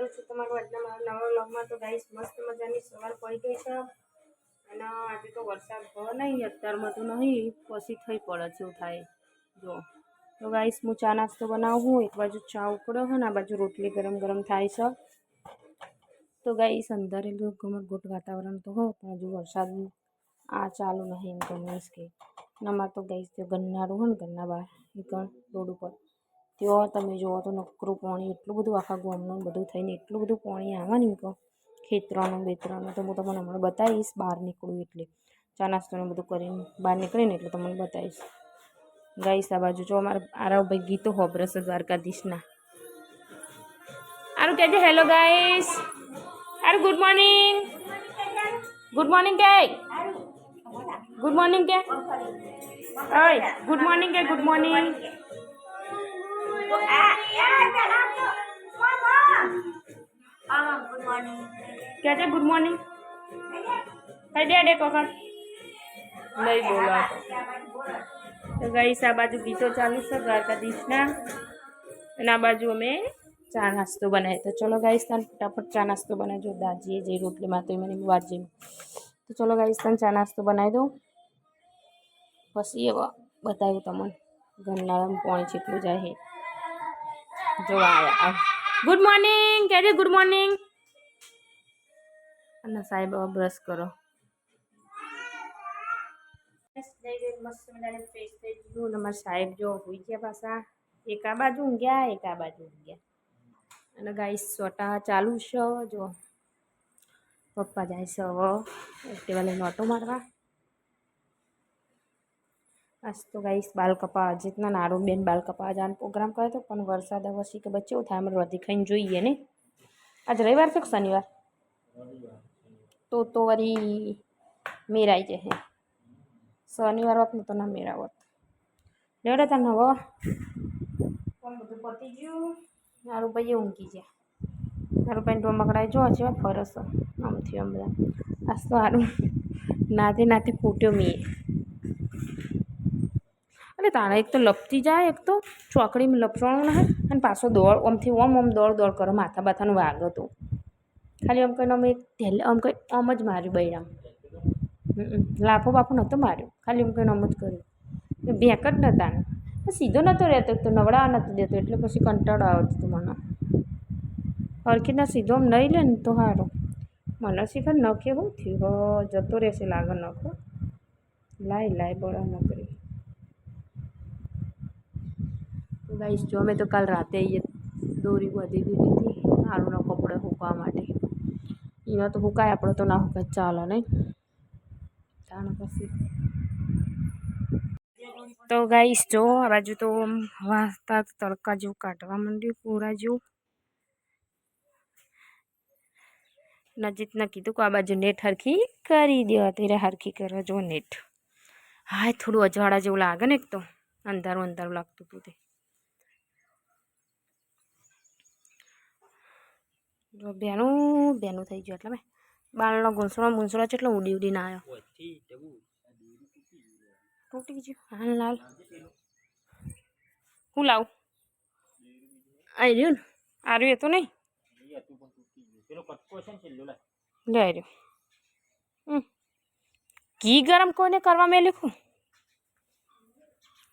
કરું છું તમારું આજના મારા નવા વ્લોગમાં। તો ગાઈસ મસ્ત મજાની સવાર પડી ગઈ છે અને આજે તો વરસાદ ભ નહીં, અત્યારમાં તો નહીં, પછી થઈ પડે છે એવું થાય જો। તો ગાઈસ હું ચા નાસ્તો બનાવું, એક બાજુ ચા ઉકળો છે ને આ બાજુ રોટલી ગરમ ગરમ થાય છે। તો ગાઈસ અંધારેલું ઘમરઘોટ વાતાવરણ તો હો, પણ હજુ વરસાદ આ ચાલુ નહીં, એમ તો મીન્સ કે નમાં તો ગાઈસ જો ગન્નારું હોય ને ઘરના બહાર રોડ ઉપર ત્યાં તમે જુઓ તો નકરું પાણી, એટલું બધું આખા ગામનું બધું થઈને એટલું બધું પાણી આવે ને કહો, ખેતરાનું બેતરાનું। તો હું તમને હમણાં બતાવીશ બહાર નીકળું એટલે, ચા નાસ્તોને બધું કરીને બહાર નીકળીને એટલે તમને બતાવીશ। ગાઈસ આ બાજુ જો અમારા આરવભાઈ ગીતો હોભરસ દ્વારકાધીશના। આરું કહેજે હેલો ગાઈસ, આરું ગુડ મોર્નિંગ, ગુડ મોર્નિંગ કે, ગુડ મોર્નિંગ કે, ઓય ગુડ મોર્નિંગ કે, ગુડ મોર્નિંગ। कहते गुड मॉर्निंग कह दे एक वक्त नहीं बोला तो गाइस आ बाजू गीतो चालू है द्वारकाधीशना અને આ બાજુ અમે ચા નાસ્તો બનાવ્યો। તો ચલો ગાઈસ તને ફટાફટ ચા નાસ્તો બનાવજો, દાદીએ જે રોટલીમાં તો મને વાર જઈને। તો ચલો ગાઈસ તને ચા નાસ્તો બનાવી દઉં, પછી એવા બતાવ્યું તમને ઘરના પાણી જેટલું જાય જો આયા। ગુડ મોર્નિંગ કહેજે, ગુડ મોર્નિંગ। અને સાહેબ બ્રશ કરો, મસ્ત મજાને ફ્રેશ થઈ ગયું અને મારા સાહેબ જો હોઈ ગયા પાછા, એક આ બાજુ ઊંઘ્યા, એક આ બાજુ ઊંઘ્યા। અને ગાઈસ સોટા ચાલુ છે જો, પપ્પા જાય છે હવે એક્ટિવા લઈને ઓટો મારવા। આજ તો ગાઈસ બાલ કપા જીતના નારું બેન બાલ કપા જવાનો પ્રોગ્રામ કર્યો હતો, પણ વરસાદ પછી કે બચ્ચે થાય અમે વધી ખાઈને જોઈએ ને। આજ રવિવાર છે કે શનિવાર? તો વળી મેરાઈ જાય, શનિવાર હોત ને તો ના મેરાવત। લેવડે તને હવે પણ બધું પતી ગયું, મારું ભાઈ ઊંઘી ગયા, મારું ભાઈ ડોમકડાએ જો છે ફરસ આમથી આમ બધા। આજ તો સારું નાતે નાતે ફૂટ્યો મેં, અરે તારા એક તો લપતી જાય, એક તો ચોકડીમાં લપસવાનું ના અને પાછો દોડ આમથી ઓમ દોડ દોડ કરો, માથા બાથાનું વાગ હતું ખાલી આમ કહીને અમે આમ કંઈ આમ જ માર્યું બૈરામ, લાફો બાફો નહોતો માર્યો, ખાલી આમ કહીને આમ જ કર્યું, ભેંક જ નહોતા ને સીધો નહોતો રહેતો, તો નવડા નહોતું દેતો એટલે પછી કંટાળો આવતો હતો મને। હરખીના સીધો આમ નહીં લે ને તો સારું, મને શીખર ન કેવું થયું હો જતો રહેશે લાગે નખો, લાય બળા ન કરી। ગાઈસ જો અમે તો કાલ રાતે દોરી બાંધી દીધી હતી આરુના કપડે સૂકવા માટે, એમાં તો સુકાય, આપણે તો ના સુકાય ચાલો નહીં તાણ પછી। તો ગાઈસ જો આ બાજુ તો વાસતા તડકા જેવું કાઢવા માંડ્યું પૂરા જેવું। નજીકના કીધું કે આ બાજુ નેટ હરખી કરી દો, અત્યારે હરખી કરવા જો નેટ। હા થોડું અજવાળા જેવું લાગે ને, એક તો અંધારું અંધારું લાગતું હતું તે જો બેનું થઈ ગયું એટલે મેં બાળનો ગુંસળો કેટલો ઉડી ઉડીને આવ્યો, તૂટી ગયું હાલ લાલ હું લાવું આવી રહ્યું ને આ રહ્યું હતું નહીં લે રહ્યું ઘી ગરમ કોઈને કરવા મેં લીધું,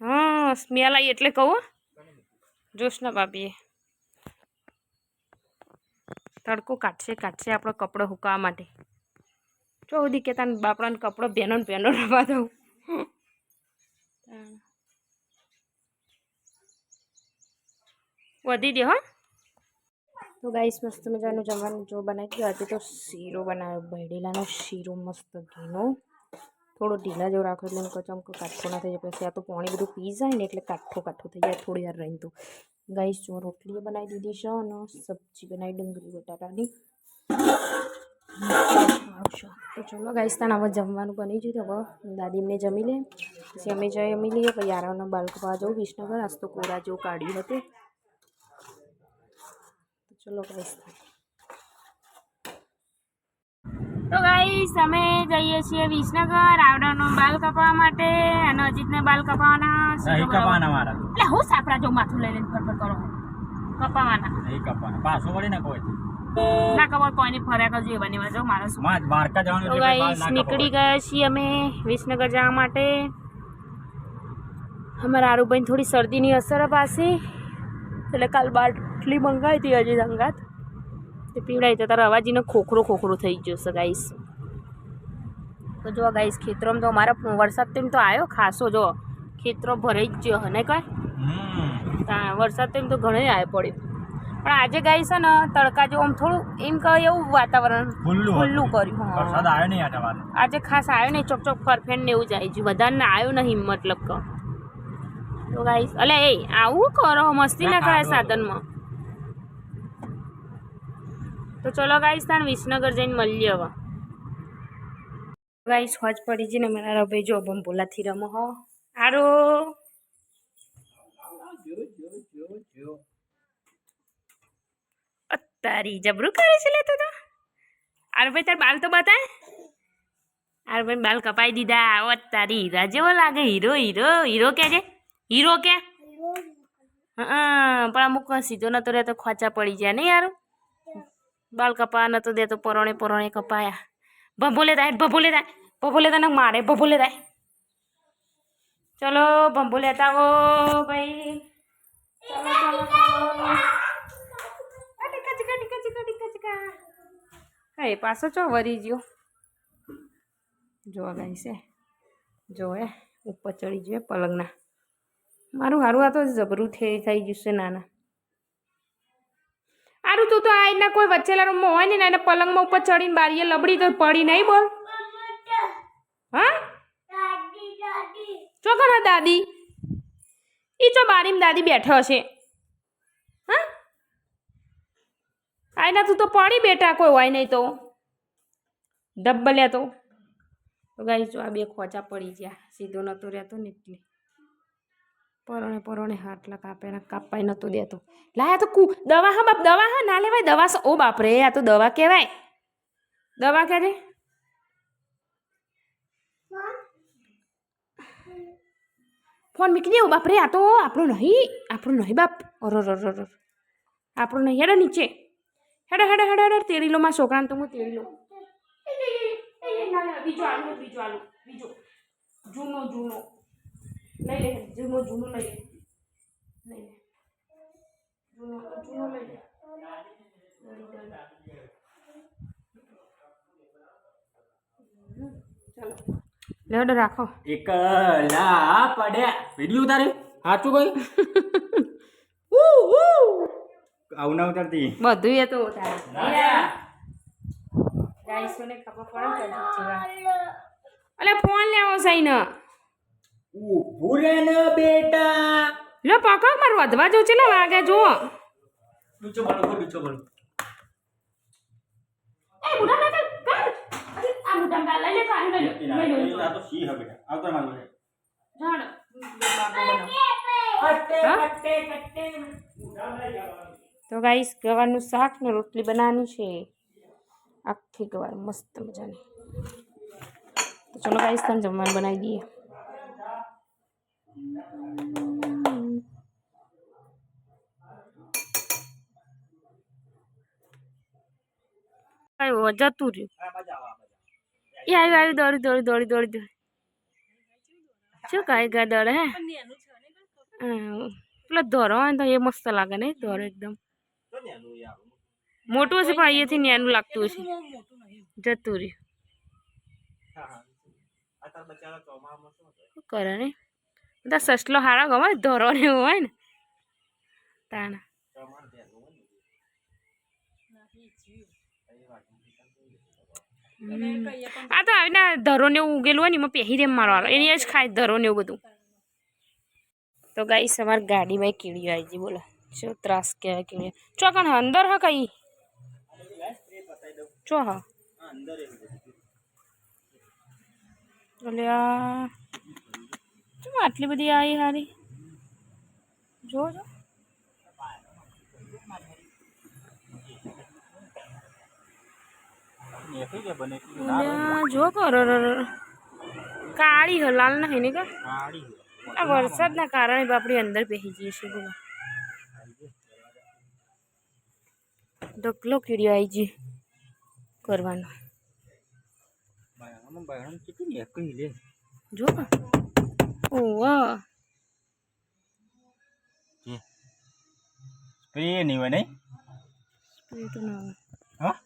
હા સ્મેલ આવી એટલે કહું જોશના ભાભીએ તડકો કાઢશે આપણો કપડો સુકાવા માટે। જો સુધી કે તને બાપડાનો કપડો ભેનો રવા દઉં વધી દે હા। તો ગાઈસ મસ્ત મજાનું જમવાનું જો બનાવી દો, આજે તો શીરો બનાવ્યો, ભૈડેલાનો શીરો મસ્ત ઘીનો, થોડો ઢીલા જેવો રાખો એટલે કચમકો કાઠો ના થઈ જાય, પછી આ તો પાણી બધું પી જાય ને એટલે કાઠો થઈ જાય થોડી વાર રહીને। તો ગાઈસ જો રોટલી બનાવી દીધી છે અને સબ્જી બનાવી ડુંગળી બટાટાની। તો ચલો ગાઈસ તાણ હવે જમવાનું બની ગયું, હવે દાદી એમને જમી લે પછી અમે જમી લઈએ, પછી આરામનો બાલ કપા જવું વિસનગર, આજ તો કોરા જેવું કાઢ્યું હતું। ચલો ગાઈસ તો ગાઈસ અમે જઈએ છીએ વિસનગર આવડાનો બાલ કપાવવા માટે અને અજીતને બાલ કપાવવાના એટલે હું સાપડા જો માથું લઈ લઈને ફરફર કરો કપાવવાના નહીં કપાવવાના પાછો વળી ના કોઈ ના ખબર કોઈની ફર્યા કરજો એવાની વાત મારા શું દ્વારકા જવાનું તો ગાઈસ નીકળી ગયા છીએ અમે વિસનગર જવા માટે. અમારા આરુભાઈ થોડી શરદીની અસર પાસે એટલે કાલ બાટલી મંગાવી હતી હજી સંગાત તે પીવડાવી તો તારા અવાજીનો ખોખરો થઈ ગયો છે ગાઈસ. તો જો ગાઈસ ખેતરોમાં તો અમારા વરસાદ તેમ તો આવ્યો ખાસો જો ખેતરો ભરાઈ જ ગયો હને કઈ વરસાદ તેમ તો ઘણો આવ્યો પડ્યો પણ આજે ગાઈસ છે ને તડકા જો આમ થોડું એમ કહે એવું વાતાવરણ ખુલ્લું કર્યું. આજે ખાસ આવ્યો નહીં ચોક ફરફેણ ને એવું જાય છે વધારે આવ્યો નહીં મતલબ કહો તો ગાઈસ અલે એ આવું કરો મસ્તી ના કરાય સાધનમાં. તો ચલો ગાઈસ તાણ વિસનગર જઈને મળીએ હવે. ગાઈસ હોજ પડી છે ને મારા ભાઈ જો બોલાથી રમો હો આરો તારી જબરું કરે છે લે તો આરો ભાઈ તાર બાલ તો બતાય. આરો ભાઈ બાલ કપાઈ દીધા. ઓ તારી હીરા જેવો લાગે. હીરો કે છે હીરો કે હા પણ અમુક સીધો નતો રહેતો ખોચા પડી જાય નહીં યાર. બાલ કપા નતો દેતો પરોણે કપાયા. ભભોલે થાય મારે ભભોલે થાય. ચલો ભંભો લેતા આવો ભાઈ. ચલો પાછો ચો વરી ગયો જોવા ગઈ છે જો ઉપર ચડી ગયો પલંગના. મારું હારું આ તો જબરું થઈ ગયું છે નાના. હારું તું તો આ એના કોઈ વચ્ચેલા રૂમમાં હોય ને એના પલંગમાં ઉપર ચડીને બારીએ લબડી તો પડી નહીં બોલ. હા ચોકણ દાદી એ ચો બારીમાં દાદી બેઠો હશે. હા આયના તું તો પડી બેઠા કોઈ હોય નહીં તો ડબ્બલ્યા તો ગાઈ જો આ બે ખોચા પડી ગયા સીધો નતો રહેતો ને એટલે પરોણે હાટલા કાપાય નતો દેતો. લાયા તો દવા હા બાપ દવા હા ના લેવાય દવા. ઓ બાપરે આ તો દવા કહેવાય. દવા કે રે ફોન મૂકી દેવું બાપરે આ તો આપણું નહીં બાપ. આપણું નહીં હેડો નીચે હેડો તેડી લો માં છોકરાને તો હું તેડી લો. બીજો જૂનો લઈ લે જૂનો લઈ લે જૂનો લઈ લે. ચાલો લેવડો રાખો. એકલા પડ્યા વિડિયો ઉતારે સાચું કઈ આવું ના ઉતારતી બધું એ તો ઉતારે ગાઈસોને ખબર પડે કે અલે ફોન લેવો સહી ન ઉભુરે ન બેટા લો પકડ માર વધવા જો છે લે વાગે જો ડૂચો બોલો એ બુડા ના કર આ બુડા કા લઈ લે તો આને લઈ લે આ તો સી હે બેટા આવતો માર લે જાણ કટ્ટે તો ગાઈસ ગવારનું શાક ને રોટલી બનાવવાની છે આખી ગવાર મસ્ત મજાની. તો ચલો ગાઈસ તને જમવાનું બનાવી દઈએ. જતું રહ્યું એ આવ્યું દોડી શું કાંઈ ગા દોડે હે પેલા દોરો હોય તો એ મસ્ત લાગે ને દોરો એકદમ મોટું હશે પણ અહીંયાથી નાનું લાગતું હશે. જતું રહ્યું શું કરે ને બધા સસલો હારા ગમે ધોરો ને એવું હોય ને તાના. આ તો આવીને ધરો ને એવું ઉગેલું હોય ને એમાં પહેરી રેમ મારવાનો એની જ ખાય ધરો ને એવું બધું. તો ગાઈસ અમારી ગાડીમાં કીડીઓ આવી ગઈ બોલો શું ત્રાસ કહેવાય કીડીઓ. ચોકણ અંદર હા કઈ ચો હા એટલે આટલી બધી આવી હારી જો જો કરો કાળી હો લાલ નહીં ને કા આ વરસાદના કારણે બાપડી અંદર બેસી જઈએ છીએ બોલો. ઢગલો કીડીઓ આવી ગઈ કરવાનો બાયણામાં બાયણામાં કેટલી એકઈ લે જો ઓવા કે સ્પ્રે નહીં હોય નહીં સ્પ્રે તો ના આવે હા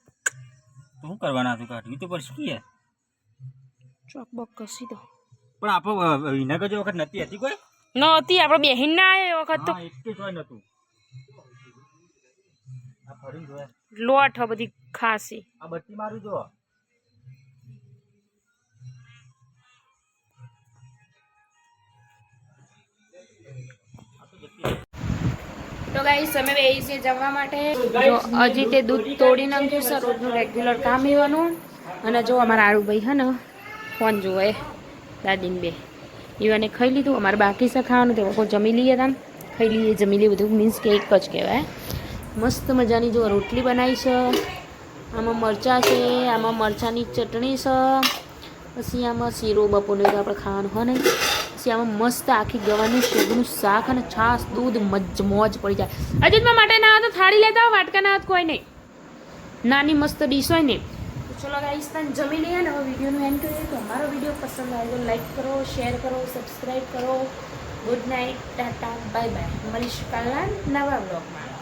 તો શું કરવાના હતું કાઢવી તો પડશે કે યાર ચોક બોક કસી દો પણ આપણે વિનાગર જે વખત નથી હતી કોઈ નહોતી આપણે બેહીન ના આવે એ વખત તો હા એક જ હોય નતું આ ફરી જોયા લોટ હ બધી ખાસી આ બત્તી મારું જો તો ગાઈસ અમે બેસી છીએ જમવા માટે જો હજી તે દૂધ તોડી નાખ્યું છે રોજનું રેગ્યુલર કામ એવાનું અને જો અમારા આરુભાઈ હે ને ફોન જોવે દાદીને બે ઈવાને ખાઈ લીધું અમારે બાકી છે ખાવાનું તે લોકો જમી લઈએ હતા ખાઈ લઈએ જમી લઈએ બધું મીન્સ કે એક જ કહેવાય મસ્ત મજાની જો રોટલી બનાવી છે આમાં મરચાં છે આમાં મરચાંની ચટણી છે પછી આમાં શીરો બપોરને તો આપણે ખાવાનું હોય નહીં પછી આમાં મસ્ત આખી ગવાનું શેગનું શાક અને છાશ દૂધ મોજ પડી જાય અજીતમાં માટે ના તો થાળી લેતા હોય વાટકા ના કોઈ નહીં નાની મસ્ત ડીશ હોય ને તો ચલો ગાઈસ તને જમી લઈએ ને હવે વિડીયોનું એન્ડ કરીએ તો અમારો વિડીયો પસંદ આવે તો લાઈક કરો શેર કરો સબસ્ક્રાઈબ કરો good night Tata bye bye મળીશું કાલના નવા બ્લોગમાં